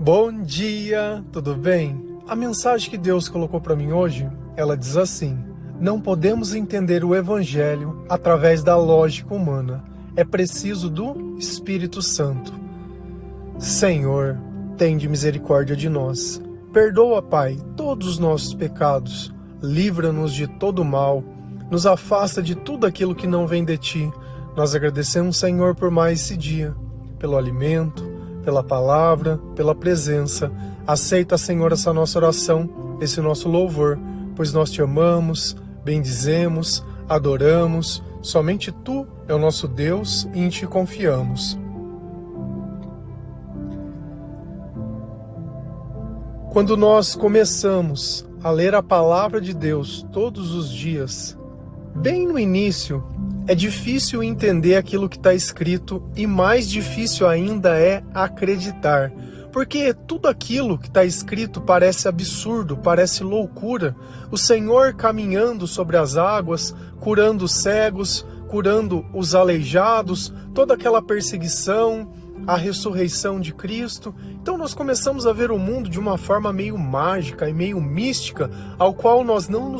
Bom dia, tudo bem? A mensagem que Deus colocou para mim hoje, ela diz assim: não podemos entender o Evangelho através da lógica humana. É preciso do Espírito Santo. Senhor, tende misericórdia de nós. Perdoa, Pai, todos os nossos pecados. Livra-nos de todo mal. Nos afasta de tudo aquilo que não vem de Ti. Nós agradecemos, Senhor, por mais esse dia, pelo alimento, pela palavra, pela presença. Aceita, Senhor, essa nossa oração, esse nosso louvor, pois nós Te amamos, bendizemos, adoramos. Somente Tu é o nosso Deus e em Ti confiamos. Quando nós começamos a ler a palavra de Deus todos os dias, bem no início, é difícil entender aquilo que está escrito e mais difícil ainda é acreditar, porque tudo aquilo que está escrito parece absurdo, parece loucura. O Senhor caminhando sobre as águas, curando os cegos, curando os aleijados, toda aquela perseguição, a ressurreição de Cristo. Então nós começamos a ver o mundo de uma forma meio mágica e meio mística, ao qual nós não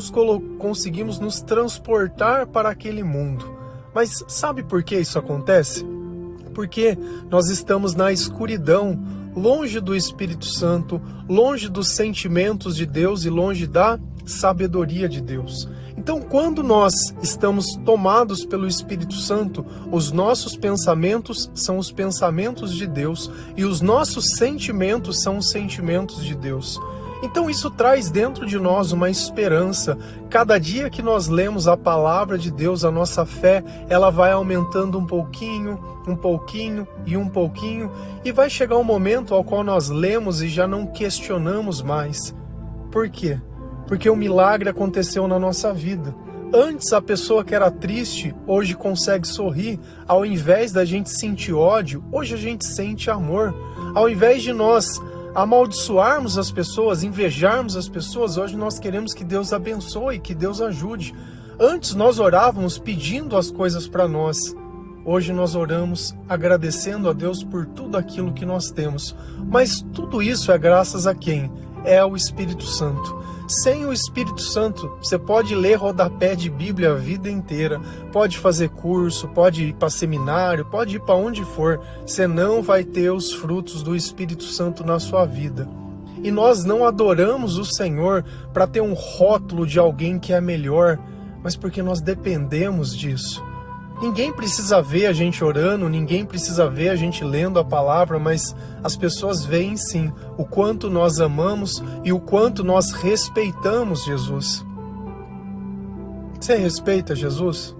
conseguimos nos transportar para aquele mundo. Mas sabe por que isso acontece? Porque nós estamos na escuridão, longe do Espírito Santo, longe dos sentimentos de Deus e longe da sabedoria de Deus. Então, quando nós estamos tomados pelo Espírito Santo, os nossos pensamentos são os pensamentos de Deus e os nossos sentimentos são os sentimentos de Deus. Então isso traz dentro de nós uma esperança. Cada dia que nós lemos a palavra de Deus, a nossa fé, ela vai aumentando um pouquinho e vai chegar um momento ao qual nós lemos e já não questionamos mais. Por quê? Porque o milagre aconteceu na nossa vida. Antes a pessoa que era triste, hoje consegue sorrir. Ao invés da gente sentir ódio, hoje a gente sente amor. Ao invés de nós amaldiçoarmos as pessoas, invejarmos as pessoas, hoje nós queremos que Deus abençoe, que Deus ajude. Antes nós orávamos pedindo as coisas para nós. Hoje nós oramos agradecendo a Deus por tudo aquilo que nós temos. Mas tudo isso é graças a quem? É ao Espírito Santo. Sem o Espírito Santo, você pode ler rodapé de Bíblia a vida inteira, pode fazer curso, pode ir para seminário, pode ir para onde for, você não vai ter os frutos do Espírito Santo na sua vida. E nós não adoramos o Senhor para ter um rótulo de alguém que é melhor, mas porque nós dependemos disso. Ninguém precisa ver a gente orando, ninguém precisa ver a gente lendo a palavra, mas as pessoas veem sim o quanto nós amamos e o quanto nós respeitamos Jesus. Você respeita Jesus?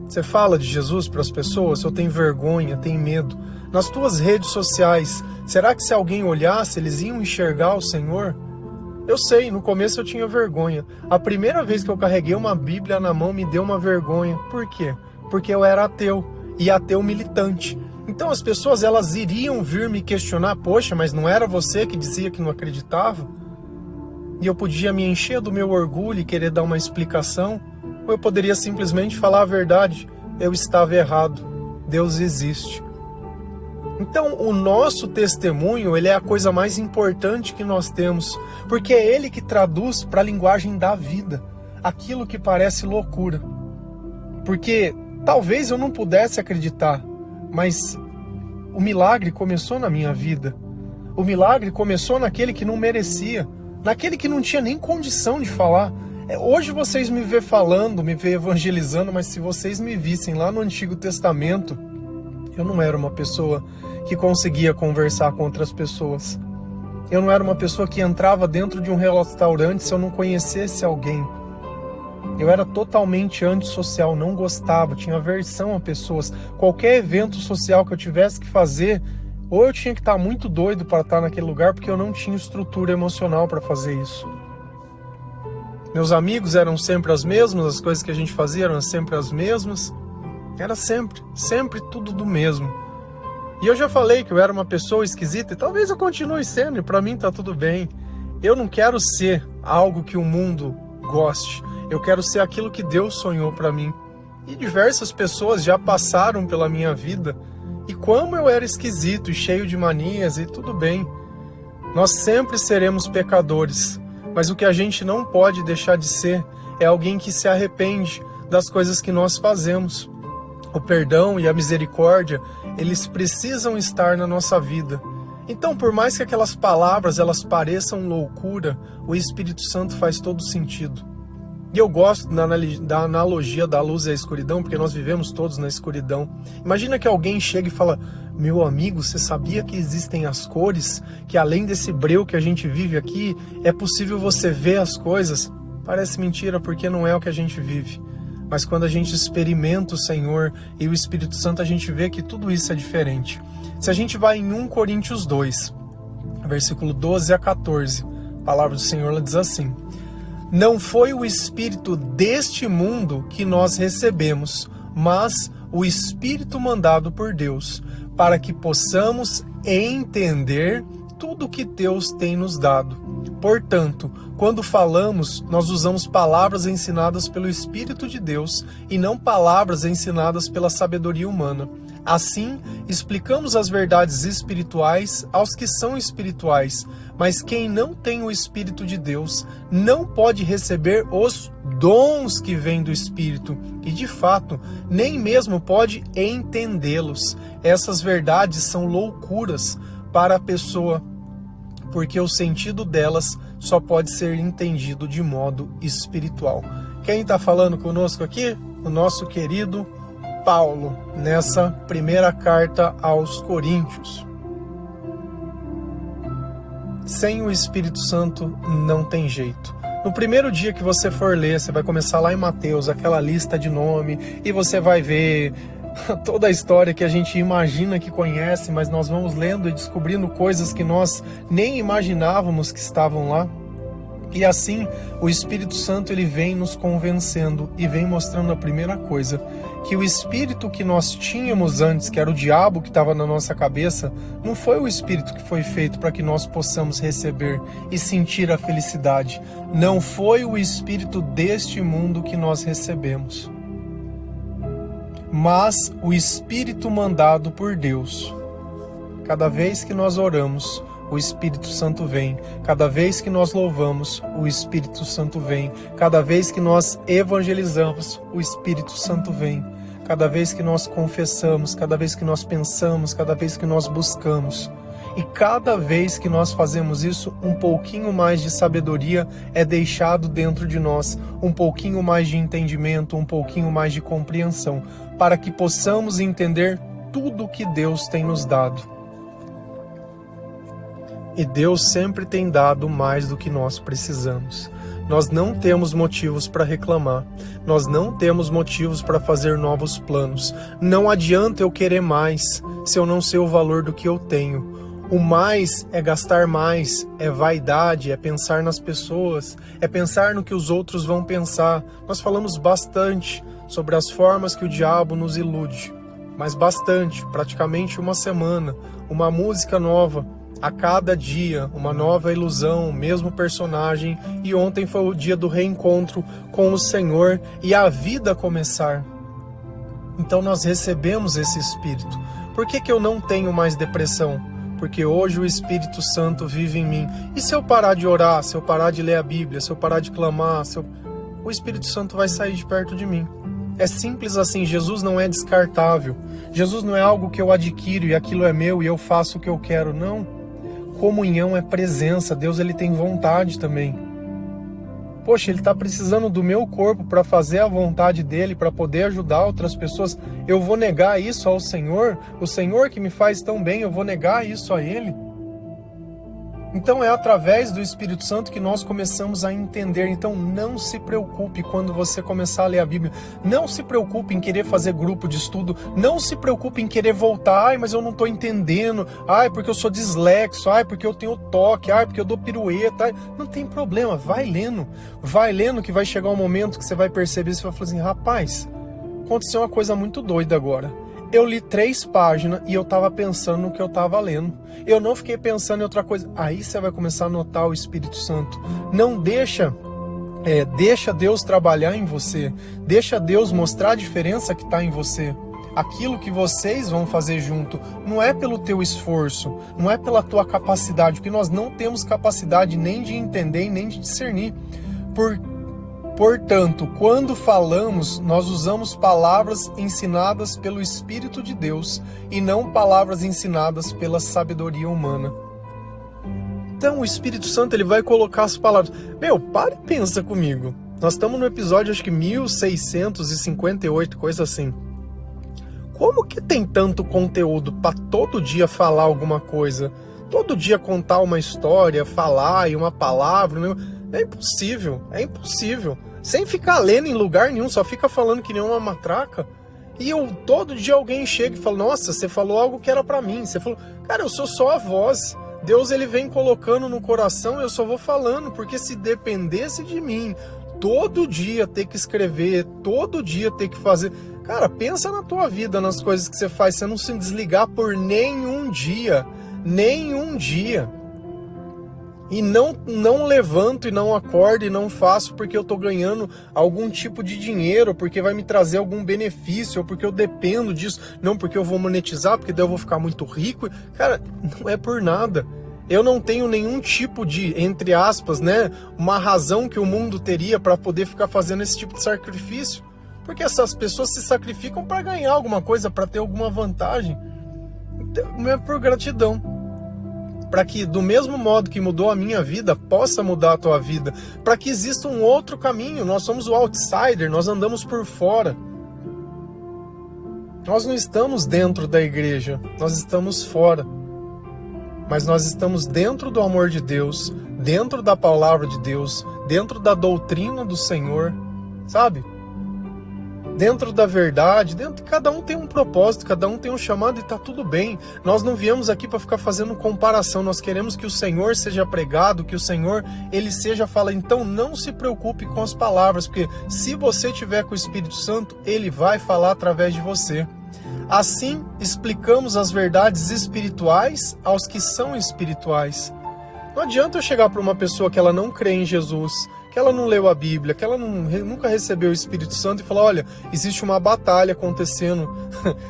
Você fala de Jesus para as pessoas? Ou tem vergonha, tem medo? Nas tuas redes sociais, será que se alguém olhasse, eles iam enxergar o Senhor? Eu sei, no começo eu tinha vergonha. A primeira vez que eu carreguei uma Bíblia na mão me deu uma vergonha. Por quê? Porque eu era ateu, e ateu militante. Então as pessoas elas iriam vir me questionar, poxa, mas não era você que dizia que não acreditava? E eu podia me encher do meu orgulho e querer dar uma explicação, ou eu poderia simplesmente falar a verdade, eu estava errado, Deus existe. Então o nosso testemunho, ele é a coisa mais importante que nós temos, porque é ele que traduz para a linguagem da vida, aquilo que parece loucura. Porque talvez eu não pudesse acreditar, mas o milagre começou na minha vida. O milagre começou naquele que não merecia, naquele que não tinha nem condição de falar. Hoje vocês me vê falando, me vê evangelizando, mas se vocês me vissem lá no Antigo Testamento, eu não era uma pessoa que conseguia conversar com outras pessoas. Eu não era uma pessoa que entrava dentro de um restaurante se eu não conhecesse alguém. Eu era totalmente antissocial, não gostava, tinha aversão a pessoas. Qualquer evento social que eu tivesse que fazer, ou eu tinha que estar muito doido para estar naquele lugar, porque eu não tinha estrutura emocional para fazer isso. Meus amigos eram sempre as mesmas, as coisas que a gente fazia eram sempre as mesmas. Era sempre tudo do mesmo. E eu já falei que eu era uma pessoa esquisita, e talvez eu continue sendo, e para mim tá tudo bem. Eu não quero ser algo que o mundo goste. Eu quero ser aquilo que Deus sonhou para mim. E diversas pessoas já passaram pela minha vida. E como eu era esquisito e cheio de manias, e tudo bem. Nós sempre seremos pecadores, mas o que a gente não pode deixar de ser é alguém que se arrepende das coisas que nós fazemos. O perdão e a misericórdia, eles precisam estar na nossa vida. Então, por mais que aquelas palavras elas pareçam loucura, o Espírito Santo faz todo sentido. E eu gosto da analogia da luz e a escuridão, porque nós vivemos todos na escuridão. Imagina que alguém chega e fala: meu amigo, você sabia que existem as cores? Que além desse breu que a gente vive aqui, é possível você ver as coisas? Parece mentira, porque não é o que a gente vive. Mas quando a gente experimenta o Senhor e o Espírito Santo, a gente vê que tudo isso é diferente. Se a gente vai em 1 Coríntios 2, versículo 12 a 14, a palavra do Senhor ela diz assim: não foi o Espírito deste mundo que nós recebemos, mas o Espírito mandado por Deus, para que possamos entender tudo que Deus tem nos dado. Portanto, quando falamos, nós usamos palavras ensinadas pelo Espírito de Deus e não palavras ensinadas pela sabedoria humana. Assim, explicamos as verdades espirituais aos que são espirituais, mas quem não tem o Espírito de Deus não pode receber os dons que vêm do Espírito e, de fato, nem mesmo pode entendê-los. Essas verdades são loucuras para a pessoa, porque o sentido delas só pode ser entendido de modo espiritual. Quem está falando conosco aqui? O nosso querido Paulo, nessa primeira carta aos Coríntios. Sem o Espírito Santo não tem jeito. No primeiro dia que você for ler, você vai começar lá em Mateus, aquela lista de nome, e você vai ver toda a história que a gente imagina que conhece, mas nós vamos lendo e descobrindo coisas que nós nem imaginávamos que estavam lá. E assim, o Espírito Santo ele vem nos convencendo e vem mostrando a primeira coisa, que o Espírito que nós tínhamos antes, que era o diabo que estava na nossa cabeça, não foi o Espírito que foi feito para que nós possamos receber e sentir a felicidade. Não foi o Espírito deste mundo que nós recebemos, mas o Espírito mandado por Deus. Cada vez que nós oramos, o Espírito Santo vem. Cada vez que nós louvamos, o Espírito Santo vem. Cada vez que nós evangelizamos, o Espírito Santo vem. Cada vez que nós confessamos, cada vez que nós pensamos, cada vez que nós buscamos. E cada vez que nós fazemos isso, um pouquinho mais de sabedoria é deixado dentro de nós, um pouquinho mais de entendimento, um pouquinho mais de compreensão, para que possamos entender tudo que Deus tem nos dado. E Deus sempre tem dado mais do que nós precisamos. Nós não temos motivos para reclamar. Nós não temos motivos para fazer novos planos. Não adianta eu querer mais se eu não sei o valor do que eu tenho. O mais é gastar mais, é vaidade, é pensar nas pessoas, é pensar no que os outros vão pensar. Nós falamos bastante sobre as formas que o diabo nos ilude. Mas bastante, praticamente uma semana, uma música nova. A cada dia, uma nova ilusão, o mesmo personagem, e ontem foi o dia do reencontro com o Senhor e a vida começar. Então nós recebemos esse Espírito. Por que eu não tenho mais depressão? Porque hoje o Espírito Santo vive em mim. E se eu parar de orar, se eu parar de ler a Bíblia, se eu parar de clamar, o Espírito Santo vai sair de perto de mim. É simples assim, Jesus não é descartável. Jesus não é algo que eu adquiro e aquilo é meu e eu faço o que eu quero, não. Comunhão é presença, Deus ele tem vontade também. Poxa, ele está precisando do meu corpo para fazer a vontade dele, para poder ajudar outras pessoas. Eu vou negar isso ao Senhor? O Senhor que me faz tão bem, eu vou negar isso a ele? Então é através do Espírito Santo que nós começamos a entender. Então não se preocupe quando você começar a ler a Bíblia. Não se preocupe em querer fazer grupo de estudo. Não se preocupe em querer voltar. Ai, mas eu não estou entendendo. Ai, porque eu sou dislexo. Ai, porque eu tenho toque. Ai, porque eu dou pirueta. Ai, não tem problema. Vai lendo. Vai lendo que vai chegar um momento que você vai perceber. Você vai falar assim, rapaz, aconteceu uma coisa muito doida agora. Eu li 3 páginas e eu estava pensando no que eu estava lendo. Eu não fiquei pensando em outra coisa. Aí você vai começar a notar o Espírito Santo. Não deixa Deus trabalhar em você. Deixa Deus mostrar a diferença que está em você. aquilo que vocês vão fazer junto não é pelo teu esforço, não é pela tua capacidade, porque nós não temos capacidade nem de entender e nem de discernir. Portanto, quando falamos, nós usamos palavras ensinadas pelo Espírito de Deus e não palavras ensinadas pela sabedoria humana. Então o Espírito Santo ele vai colocar as palavras. Para e pensa comigo. Nós estamos no episódio acho que 1658, coisa assim. Como que tem tanto conteúdo para todo dia falar alguma coisa? Todo dia contar uma história, falar e uma palavra? É impossível, é impossível. Sem ficar lendo em lugar nenhum, só fica falando que nem uma matraca. E todo dia alguém chega e fala, nossa, você falou algo que era para mim. Você falou, cara, eu sou só a voz. Deus ele vem colocando no coração e eu só vou falando, porque se dependesse de mim, todo dia ter que escrever, todo dia ter que fazer... Cara, pensa na tua vida, nas coisas que você faz, você não se desligar por nenhum dia. E não levanto e não acordo e não faço porque eu tô ganhando algum tipo de dinheiro, porque vai me trazer algum benefício, ou porque eu dependo disso, não porque eu vou monetizar, porque daí eu vou ficar muito rico. Cara, não é por nada. Eu não tenho nenhum tipo de, entre aspas, uma razão que o mundo teria para poder ficar fazendo esse tipo de sacrifício. Porque essas pessoas se sacrificam para ganhar alguma coisa, para ter alguma vantagem. Então, não é por gratidão. Para que, do mesmo modo que mudou a minha vida, possa mudar a tua vida. Para que exista um outro caminho. Nós somos o outsider, nós andamos por fora. Nós não estamos dentro da igreja, nós estamos fora. Mas nós estamos dentro do amor de Deus, dentro da palavra de Deus, dentro da doutrina do Senhor, sabe? Dentro da verdade, cada um tem um propósito, cada um tem um chamado e tá tudo bem. Nós não viemos aqui para ficar fazendo comparação, nós queremos que o Senhor seja pregado, que o Senhor, ele seja falado. Então não se preocupe com as palavras, porque se você tiver com o Espírito Santo, ele vai falar através de você. Assim, explicamos as verdades espirituais aos que são espirituais. Não adianta eu chegar para uma pessoa que ela não crê em Jesus, que ela não leu a Bíblia, que ela nunca recebeu o Espírito Santo e falar, olha, existe uma batalha acontecendo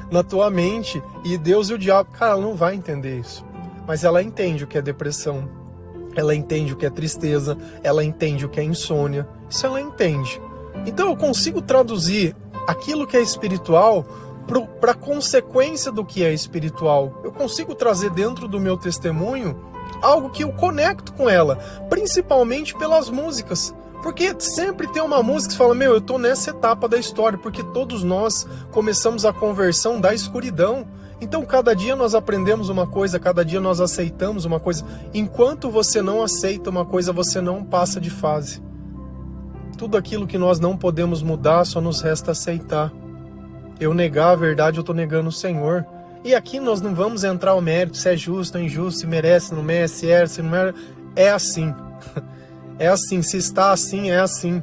na tua mente e Deus e o diabo. Cara, ela não vai entender isso. Mas ela entende o que é depressão, ela entende o que é tristeza, ela entende o que é insônia. Isso ela entende. Então eu consigo traduzir aquilo que é espiritual para a consequência do que é espiritual. Eu consigo trazer dentro do meu testemunho algo que eu conecto com ela, principalmente pelas músicas. Porque sempre tem uma música que fala, eu tô nessa etapa da história, porque todos nós começamos a conversão da escuridão. Então cada dia nós aprendemos uma coisa, cada dia nós aceitamos uma coisa. Enquanto você não aceita uma coisa, você não passa de fase. Tudo aquilo que nós não podemos mudar, só nos resta aceitar. Eu negar a verdade, eu tô negando o Senhor. E aqui nós não vamos entrar ao mérito, se é justo ou injusto, se merece, não merece, se é, se não é. É assim. É assim, se está assim, é assim.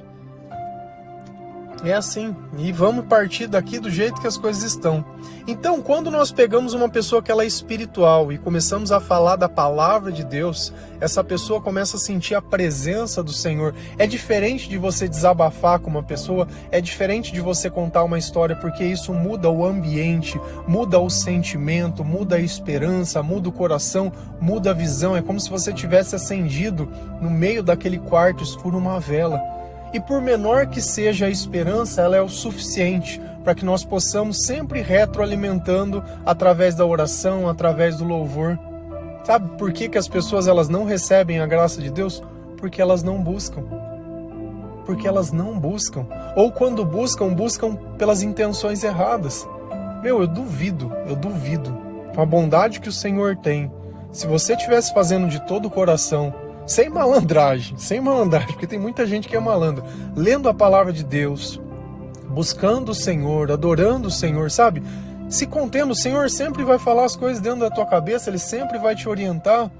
É assim. E vamos partir daqui do jeito que as coisas estão. Então, quando nós pegamos uma pessoa que ela é espiritual e começamos a falar da palavra de Deus, essa pessoa começa a sentir a presença do Senhor. É diferente de você desabafar com uma pessoa, é diferente de você contar uma história, porque isso muda o ambiente, muda o sentimento, muda a esperança, muda o coração, muda a visão. É como se você tivesse acendido no meio daquele quarto escuro uma vela. E por menor que seja a esperança, ela é o suficiente para que nós possamos sempre retroalimentando através da oração, através do louvor. Sabe por que as pessoas elas não recebem a graça de Deus? Porque elas não buscam. Porque elas não buscam. Ou quando buscam, buscam pelas intenções erradas. Eu duvido, com a bondade que o Senhor tem. Se você estivesse fazendo de todo o coração, sem malandragem, porque tem muita gente que é malandra, lendo a palavra de Deus, buscando o Senhor, adorando o Senhor, sabe? Se contendo, o Senhor sempre vai falar as coisas dentro da tua cabeça, Ele sempre vai te orientar.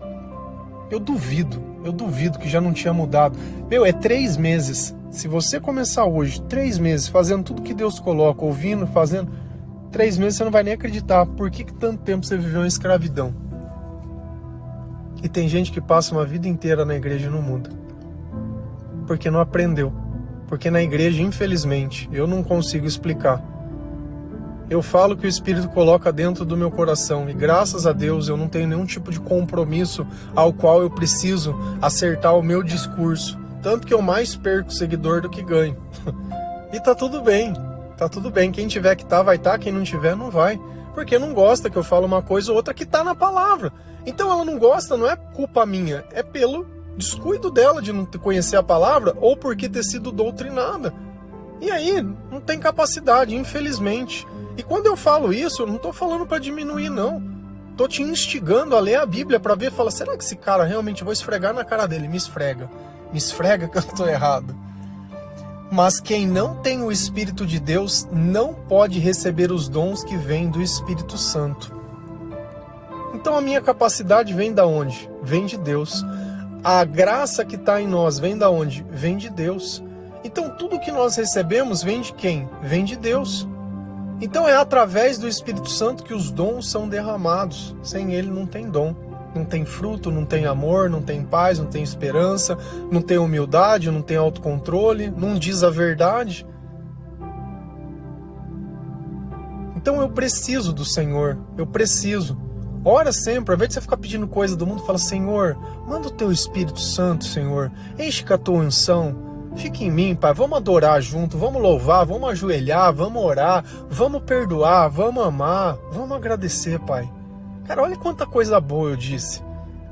Eu duvido que já não tinha mudado. É 3 meses. Se você começar hoje, 3 meses, fazendo tudo que Deus coloca, ouvindo, fazendo, 3 meses você não vai nem acreditar. Por que tanto tempo você viveu em escravidão? E tem gente que passa uma vida inteira na igreja e não muda. Porque não aprendeu. Porque na igreja, infelizmente, eu não consigo explicar. eu falo que o Espírito coloca dentro do meu coração, e graças a Deus eu não tenho nenhum tipo de compromisso ao qual eu preciso acertar o meu discurso, tanto que eu mais perco seguidor do que ganho. E tá tudo bem, quem tiver que tá, vai tá, quem não tiver, não vai, porque não gosta que eu falo uma coisa ou outra que tá na palavra. Então ela não gosta, não é culpa minha, é pelo descuido dela de não conhecer a palavra ou porque ter sido doutrinada. E aí, não tem capacidade, infelizmente. E quando eu falo isso, eu não tô falando para diminuir, não. Tô te instigando a ler a Bíblia para ver, fala, será que esse cara realmente, eu vou esfregar na cara dele? Me esfrega que eu tô errado. Mas quem não tem o Espírito de Deus não pode receber os dons que vêm do Espírito Santo. Então a minha capacidade vem da onde? Vem de Deus. A graça que está em nós vem da onde? Vem de Deus. Então tudo que nós recebemos vem de quem? Vem de Deus. Então é através do Espírito Santo que os dons são derramados. Sem ele não tem dom. Não tem fruto, não tem amor, não tem paz, não tem esperança, não tem humildade, não tem autocontrole, não diz a verdade. Então eu preciso do Senhor, eu preciso. Ora sempre, ao invés de você ficar pedindo coisa do mundo, fala, Senhor, manda o teu Espírito Santo, Senhor, enche com a tua unção. Fica em mim, Pai, vamos adorar junto, vamos louvar, vamos ajoelhar, vamos orar, vamos perdoar, vamos amar, vamos agradecer, Pai. Cara, olha quanta coisa boa eu disse.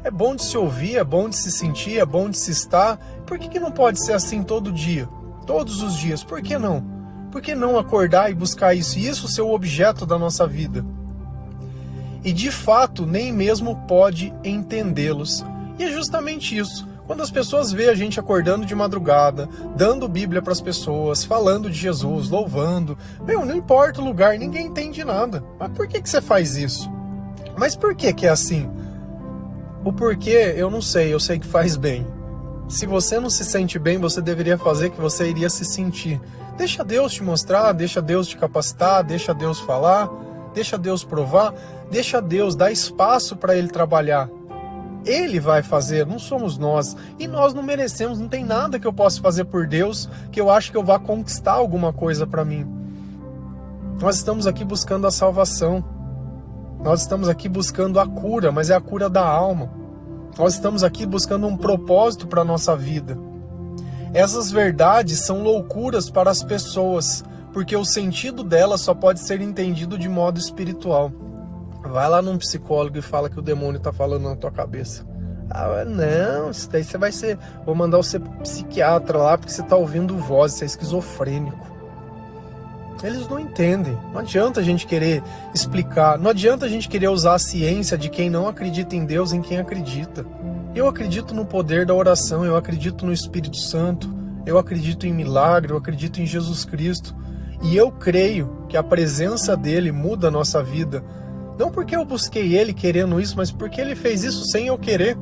É bom de se ouvir, é bom de se sentir, é bom de se estar. Por que não pode ser assim todo dia? Todos os dias, por que não? Por que não acordar e buscar isso? E isso ser o objeto da nossa vida. E de fato, nem mesmo pode entendê-los. E é justamente isso. Quando as pessoas veem a gente acordando de madrugada, dando Bíblia para as pessoas, falando de Jesus, louvando, não importa o lugar, ninguém entende nada. Mas por que você faz isso? Mas por que é assim? O porquê eu não sei, eu sei que faz bem. Se você não se sente bem, você deveria fazer que você iria se sentir. Deixa Deus te mostrar, deixa Deus te capacitar, deixa Deus falar, deixa Deus provar, deixa Deus dar espaço para Ele trabalhar. Ele vai fazer, não somos nós. E nós não merecemos, não tem nada que eu possa fazer por Deus que eu acho que eu vá conquistar alguma coisa para mim. Nós estamos aqui buscando a salvação. Nós estamos aqui buscando a cura, mas é a cura da alma. Nós estamos aqui buscando um propósito para a nossa vida. Essas verdades são loucuras para as pessoas, porque o sentido delas só pode ser entendido de modo espiritual. Vai lá num psicólogo e fala que o demônio está falando na tua cabeça. Ah, não, isso daí você vai ser... Vou mandar você pro psiquiatra lá porque você está ouvindo voz, você é esquizofrênico. Eles não entendem. Não adianta a gente querer explicar. Não adianta a gente querer usar a ciência de quem não acredita em Deus em quem acredita. Eu acredito no poder da oração, eu acredito no Espírito Santo, eu acredito em milagre, eu acredito em Jesus Cristo. E eu creio que a presença dele muda a nossa vida. Não porque eu busquei ele querendo isso, mas porque ele fez isso sem eu querer.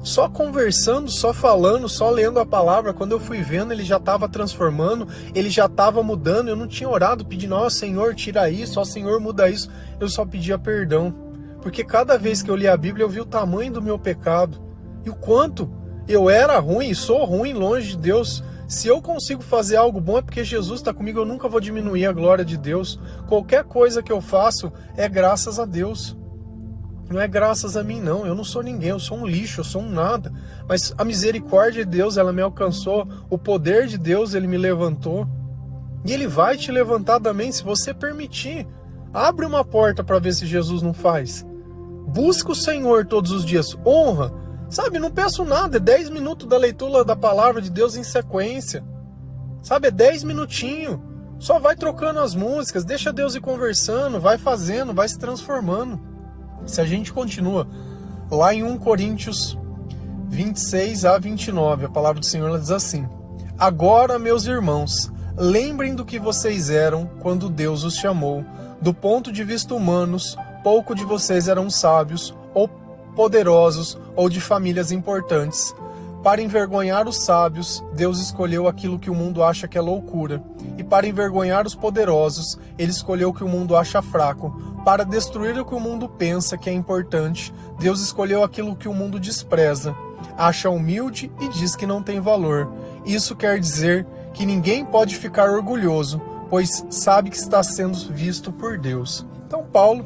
Só conversando, só falando, só lendo a palavra, quando eu fui vendo, ele já estava transformando, ele já estava mudando. Eu não tinha orado pedindo, ó Senhor, tira isso, ó Senhor, muda isso. Eu só pedia perdão. Porque cada vez que eu li a Bíblia, eu vi o tamanho do meu pecado. E o quanto eu era ruim e sou ruim longe de Deus. Se eu consigo fazer algo bom é porque Jesus está comigo, eu nunca vou diminuir a glória de Deus. Qualquer coisa que eu faço é graças a Deus. Não é graças a mim não, eu não sou ninguém, eu sou um lixo, eu sou um nada. Mas a misericórdia de Deus, ela me alcançou, o poder de Deus, ele me levantou. E ele vai te levantar também se você permitir. Abre uma porta para ver se Jesus não faz. Busca o Senhor todos os dias, honra. Sabe, não peço nada, é 10 minutos da leitura da palavra de Deus em sequência. Sabe, é 10 minutinhos. Só vai trocando as músicas, deixa Deus ir conversando, vai fazendo, vai se transformando. Se a gente continua lá em 1 Coríntios 26 a 29, a palavra do Senhor ela diz assim: Agora, meus irmãos, lembrem do que vocês eram quando Deus os chamou. Do ponto de vista humanos, pouco de vocês eram sábios, ou poderosos, ou de famílias importantes. Para envergonhar os sábios, Deus escolheu aquilo que o mundo acha que é loucura. E para envergonhar os poderosos, Ele escolheu o que o mundo acha fraco. Para destruir o que o mundo pensa que é importante, Deus escolheu aquilo que o mundo despreza, acha humilde e diz que não tem valor. Isso quer dizer que ninguém pode ficar orgulhoso, pois sabe que está sendo visto por Deus. Então Paulo,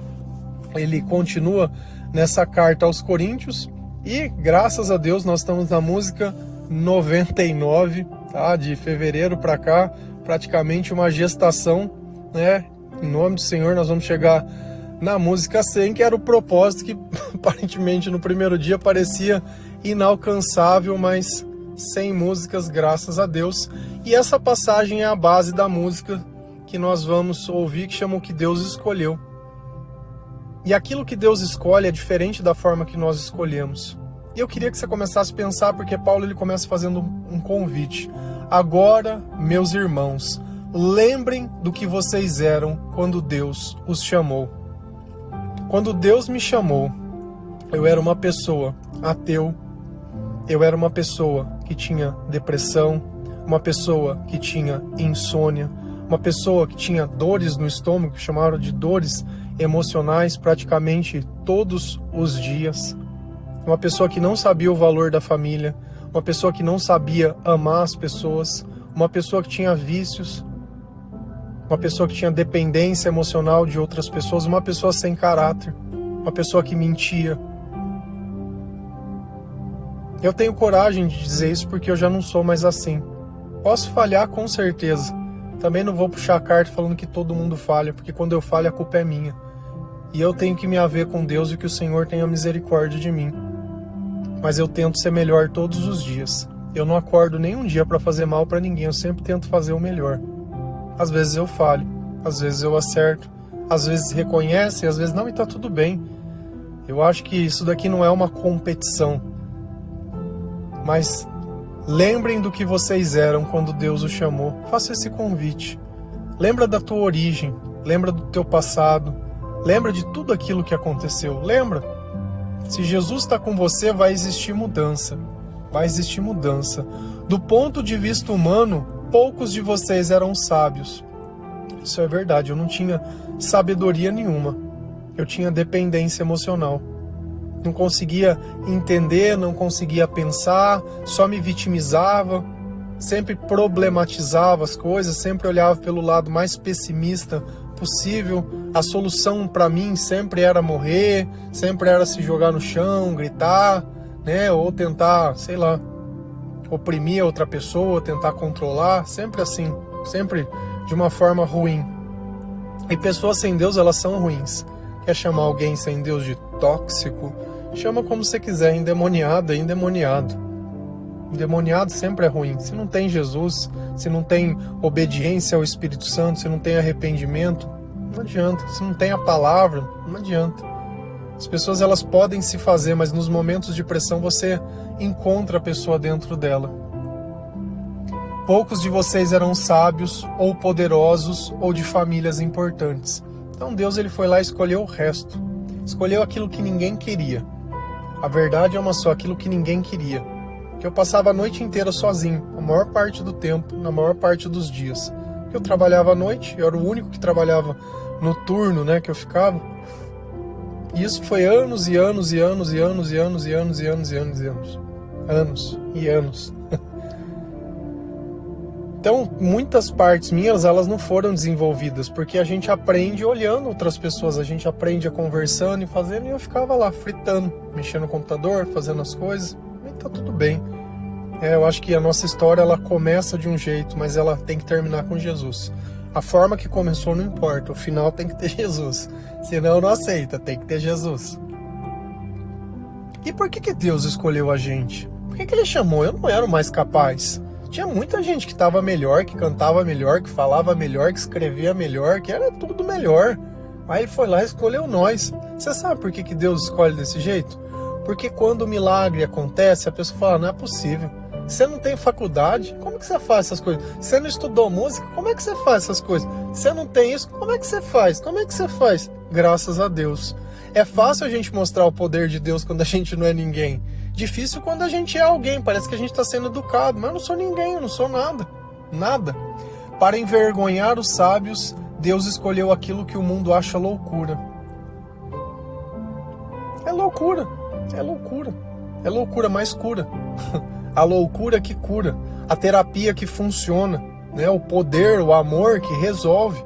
ele continua nessa carta aos Coríntios e, graças a Deus, nós estamos na música 99, tá? De fevereiro para cá, praticamente uma gestação, né? Em nome do Senhor, nós vamos chegar na música 100, que era o propósito que aparentemente no primeiro dia parecia inalcançável, mas 100 músicas, graças a Deus. E essa passagem é a base da música que nós vamos ouvir, que chama O que Deus escolheu. E aquilo que Deus escolhe é diferente da forma que nós escolhemos. E eu queria que você começasse a pensar, porque Paulo ele começa fazendo um convite. Agora, meus irmãos, lembrem do que vocês eram quando Deus os chamou. Quando Deus me chamou, eu era uma pessoa ateu, eu era uma pessoa que tinha depressão, uma pessoa que tinha insônia, uma pessoa que tinha dores no estômago, que chamaram de dores emocionais praticamente todos os dias, uma pessoa que não sabia o valor da família, uma pessoa que não sabia amar as pessoas, uma pessoa que tinha vícios, uma pessoa que tinha dependência emocional de outras pessoas, uma pessoa sem caráter, uma pessoa que mentia. Eu tenho coragem de dizer isso porque eu já não sou mais assim. Posso falhar com certeza. Também não vou puxar a carta falando que todo mundo falha, porque quando eu falho a culpa é minha. E eu tenho que me haver com Deus e que o Senhor tenha misericórdia de mim. Mas eu tento ser melhor todos os dias. Eu não acordo nem um dia para fazer mal para ninguém, eu sempre tento fazer o melhor. Às vezes eu falho, às vezes eu acerto, às vezes reconhece, às vezes não, e tá tudo bem. Eu acho que isso daqui não é uma competição. Mas lembrem do que vocês eram quando Deus os chamou. Faça esse convite. Lembra da tua origem, lembra do teu passado, lembra de tudo aquilo que aconteceu. Lembra? Se Jesus está com você, vai existir mudança. Vai existir mudança. Do ponto de vista humano, poucos de vocês eram sábios. Isso é verdade, eu não tinha sabedoria nenhuma. Eu tinha dependência emocional. Não conseguia entender, não conseguia pensar, só me vitimizava, sempre problematizava as coisas, sempre olhava pelo lado mais pessimista possível. A solução para mim sempre era morrer, sempre era se jogar no chão, gritar, né, ou tentar, sei lá, oprimir a outra pessoa, tentar controlar, sempre assim, sempre de uma forma ruim. E pessoas sem Deus, elas são ruins. Quer chamar alguém sem Deus de tóxico? Chama como você quiser, endemoniado é endemoniado. Endemoniado sempre é ruim. Se não tem Jesus, se não tem obediência ao Espírito Santo, se não tem arrependimento, não adianta. Se não tem a palavra, não adianta. As pessoas elas podem se fazer, mas nos momentos de pressão você encontra a pessoa dentro dela. Poucos de vocês eram sábios, ou poderosos, ou de famílias importantes. Então Deus ele foi lá e escolheu o resto. Escolheu aquilo que ninguém queria. A verdade é uma só, aquilo que ninguém queria. Que eu passava a noite inteira sozinho, a maior parte do tempo, na maior parte dos dias. Eu trabalhava à noite, eu era o único que trabalhava no turno, né, que eu ficava. E isso foi anos e anos e anos e anos e anos e anos e anos e anos e anos. Anos e anos. Então, muitas partes minhas, elas não foram desenvolvidas, porque a gente aprende olhando outras pessoas, a gente aprende conversando e fazendo, e eu ficava lá, fritando, mexendo no computador, fazendo as coisas, e tá tudo bem. Eu acho que a nossa história, ela começa de um jeito, mas ela tem que terminar com Jesus. A forma que começou não importa, o final tem que ter Jesus, senão não aceita, tem que ter Jesus. E por que Deus escolheu a gente? Por que Ele chamou? Eu não era o mais capaz. Tinha muita gente que estava melhor, que cantava melhor, que falava melhor, que escrevia melhor, que era tudo melhor. Aí Ele foi lá e escolheu nós. Você sabe por que Deus escolhe desse jeito? Porque quando o milagre acontece, a pessoa fala, não é possível. Você não tem faculdade, como que você faz essas coisas? Você não estudou música, como é que você faz essas coisas? Você não tem isso, como é que você faz? Como é que você faz? Graças a Deus. É fácil a gente mostrar o poder de Deus quando a gente não é ninguém. Difícil quando a gente é alguém, parece que a gente está sendo educado, mas eu não sou ninguém, eu não sou nada, nada. Para envergonhar os sábios, Deus escolheu aquilo que o mundo acha loucura. É loucura, é loucura, é loucura, mas cura. A loucura que cura, a terapia que funciona, né? O poder, o amor que resolve.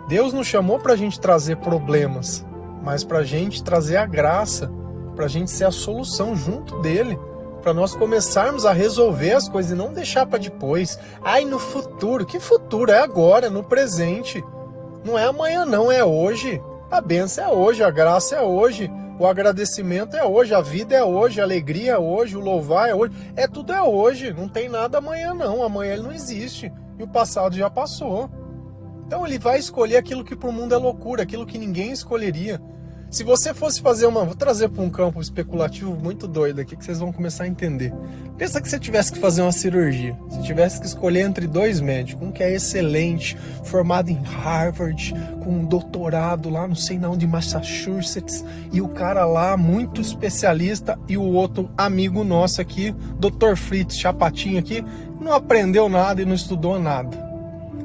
Deus nos chamou para a gente trazer problemas, mas para a gente trazer a graça, para a gente ser a solução junto dele, para nós começarmos a resolver as coisas e não deixar para depois. Ai, no futuro. Que futuro? É agora, no presente. Não é amanhã não, é hoje. A bênção é hoje, a graça é hoje, o agradecimento é hoje, a vida é hoje, a alegria é hoje, o louvar é hoje. Tudo é hoje, não tem nada amanhã não. Amanhã ele não existe e o passado já passou. Então ele vai escolher aquilo que para o mundo é loucura, aquilo que ninguém escolheria. Se você fosse fazer vou trazer para um campo especulativo muito doido aqui, que vocês vão começar a entender. Pensa que você tivesse que fazer uma cirurgia, você tivesse que escolher entre dois médicos, um que é excelente, formado em Harvard, com um doutorado lá, não sei não, de Massachusetts, e o cara lá, muito especialista, e o outro amigo nosso aqui, Dr. Fritz, chapatinho aqui, não aprendeu nada e não estudou nada.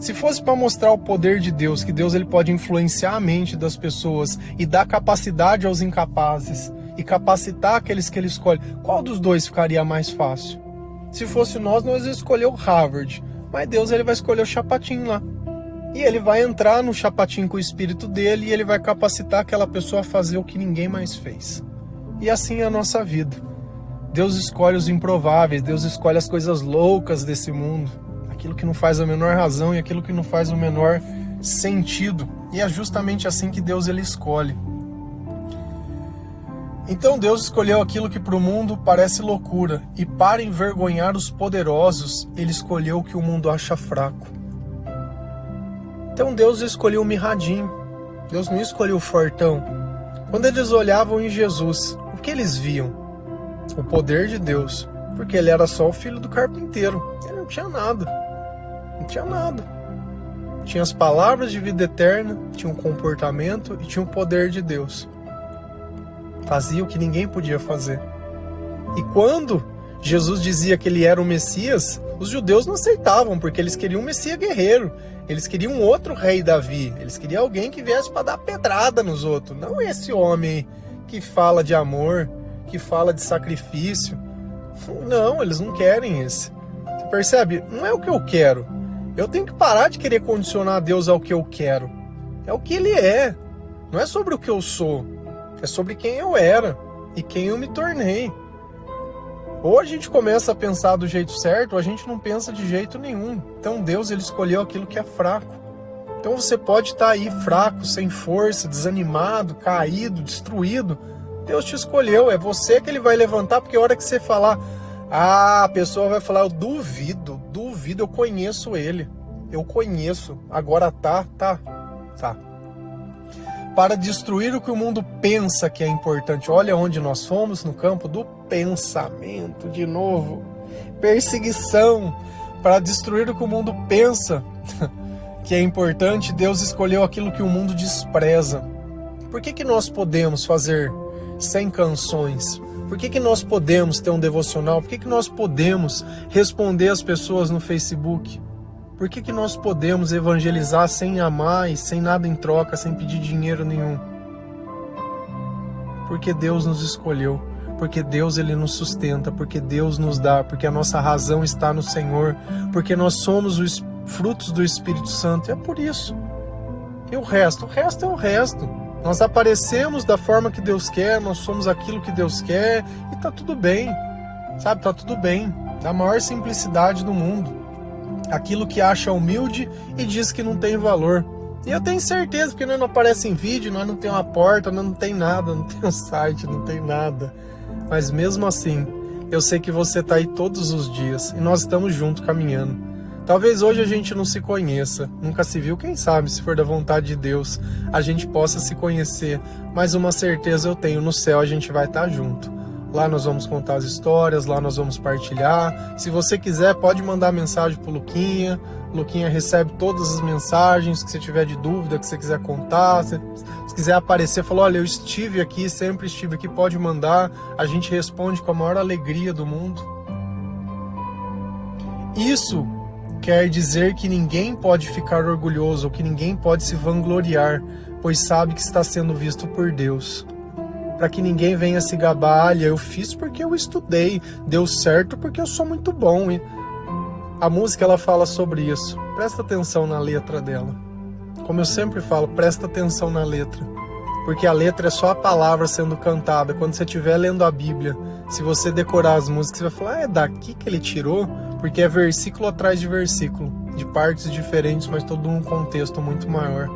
Se fosse para mostrar o poder de Deus, que Deus ele pode influenciar a mente das pessoas e dar capacidade aos incapazes e capacitar aqueles que ele escolhe, qual dos dois ficaria mais fácil? Se fosse nós ia escolher o Harvard, mas Deus ele vai escolher o chapatinho lá. E ele vai entrar no chapatinho com o espírito dele e ele vai capacitar aquela pessoa a fazer o que ninguém mais fez. E assim é a nossa vida. Deus escolhe os improváveis, Deus escolhe as coisas loucas desse mundo. Aquilo que não faz a menor razão e aquilo que não faz o menor sentido. E é justamente assim que Deus ele escolhe. Então Deus escolheu aquilo que para o mundo parece loucura. E para envergonhar os poderosos, ele escolheu o que o mundo acha fraco. Então Deus escolheu o mirradinho. Deus não escolheu o fortão. Quando eles olhavam em Jesus, o que eles viam? O poder de Deus. Porque ele era só o filho do carpinteiro. Ele não tinha nada. Não tinha nada. Tinha as palavras de vida eterna, tinha um comportamento e tinha o poder de Deus. Fazia o que ninguém podia fazer. E quando Jesus dizia que ele era o Messias, os judeus não aceitavam, porque eles queriam um Messias guerreiro. Eles queriam um outro rei Davi. Eles queriam alguém que viesse para dar pedrada nos outros. Não esse homem que fala de amor, que fala de sacrifício. Não, eles não querem esse. Você percebe? Não é o que eu quero. Eu tenho que parar de querer condicionar Deus ao que eu quero. É o que Ele é. Não é sobre o que eu sou. É sobre quem eu era e quem eu me tornei. Ou a gente começa a pensar do jeito certo, ou a gente não pensa de jeito nenhum. Então Deus ele escolheu aquilo que é fraco. Então você pode estar aí fraco, sem força, desanimado, caído, destruído. Deus te escolheu. É você que Ele vai levantar, porque a hora que você falar... a pessoa vai falar, eu duvido, eu conheço ele. Eu conheço. Agora tá. Para destruir o que o mundo pensa que é importante. Olha onde nós fomos, no campo do pensamento, de novo. Perseguição. Para destruir o que o mundo pensa que é importante, Deus escolheu aquilo que o mundo despreza. Por que nós podemos fazer 100 canções? Por que nós podemos ter um devocional? Por que nós podemos responder as pessoas no Facebook? Por que nós podemos evangelizar sem amar e sem nada em troca, sem pedir dinheiro nenhum? Porque Deus nos escolheu, porque Deus ele nos sustenta, porque Deus nos dá, porque a nossa razão está no Senhor, porque nós somos os frutos do Espírito Santo. É por isso. E o resto é o resto. Nós aparecemos da forma que Deus quer, nós somos aquilo que Deus quer e tá tudo bem, sabe? Tá tudo bem, da maior simplicidade do mundo. Aquilo que acha humilde e diz que não tem valor. E eu tenho certeza, porque nós não aparece em vídeo, nós não tem uma porta, nós não tem nada, não tem um site, não tem nada. Mas mesmo assim, eu sei que você tá aí todos os dias e nós estamos juntos caminhando. Talvez hoje a gente não se conheça, nunca se viu, quem sabe, se for da vontade de Deus, a gente possa se conhecer, mas uma certeza eu tenho, no céu a gente vai estar junto. Lá nós vamos contar as histórias, lá nós vamos partilhar. Se você quiser, pode mandar mensagem pro Luquinha. Luquinha recebe todas as mensagens, que você tiver de dúvida, que você quiser contar, se quiser aparecer, falou, olha, eu estive aqui, sempre estive aqui, pode mandar, a gente responde com a maior alegria do mundo. Isso quer dizer que ninguém pode ficar orgulhoso, ou que ninguém pode se vangloriar, pois sabe que está sendo visto por Deus. Para que ninguém venha se gabar, olha, eu fiz porque eu estudei, deu certo porque eu sou muito bom. A música ela fala sobre isso. Presta atenção na letra dela. Como eu sempre falo, presta atenção na letra. Porque a letra é só a palavra sendo cantada. Quando você estiver lendo a Bíblia, se você decorar as músicas, você vai falar, é daqui que ele tirou? Porque é versículo atrás de versículo, de partes diferentes, mas todo um contexto muito maior.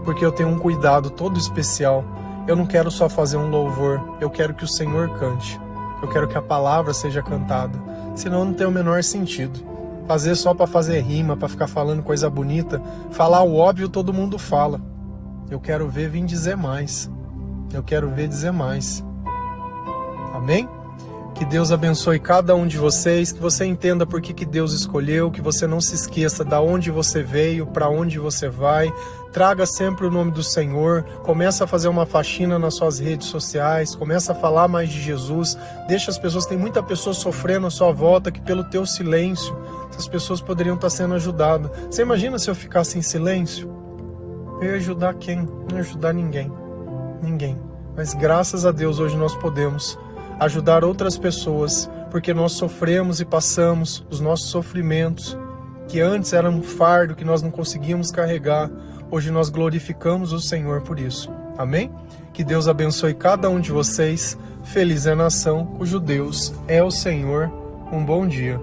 Porque eu tenho um cuidado todo especial. Eu não quero só fazer um louvor, eu quero que o Senhor cante. Eu quero que a palavra seja cantada. Senão não tem o menor sentido. Fazer só para fazer rima, para ficar falando coisa bonita, falar o óbvio todo mundo fala. Eu quero ver vir dizer mais. Eu quero ver dizer mais. Amém? Que Deus abençoe cada um de vocês, que você entenda por que Deus escolheu, que você não se esqueça de onde você veio, para onde você vai. Traga sempre o nome do Senhor, começa a fazer uma faxina nas suas redes sociais, começa a falar mais de Jesus, deixa as pessoas, tem muita pessoa sofrendo à sua volta, que pelo teu silêncio, essas pessoas poderiam estar sendo ajudadas. Você imagina se eu ficasse em silêncio? Eu ia ajudar quem? Não ia ajudar ninguém. Ninguém. Mas graças a Deus hoje nós podemos ajudar outras pessoas, porque nós sofremos e passamos os nossos sofrimentos, que antes eram um fardo que nós não conseguíamos carregar. Hoje nós glorificamos o Senhor por isso. Amém? Que Deus abençoe cada um de vocês. Feliz é a nação cujo Deus é o Senhor. Um bom dia.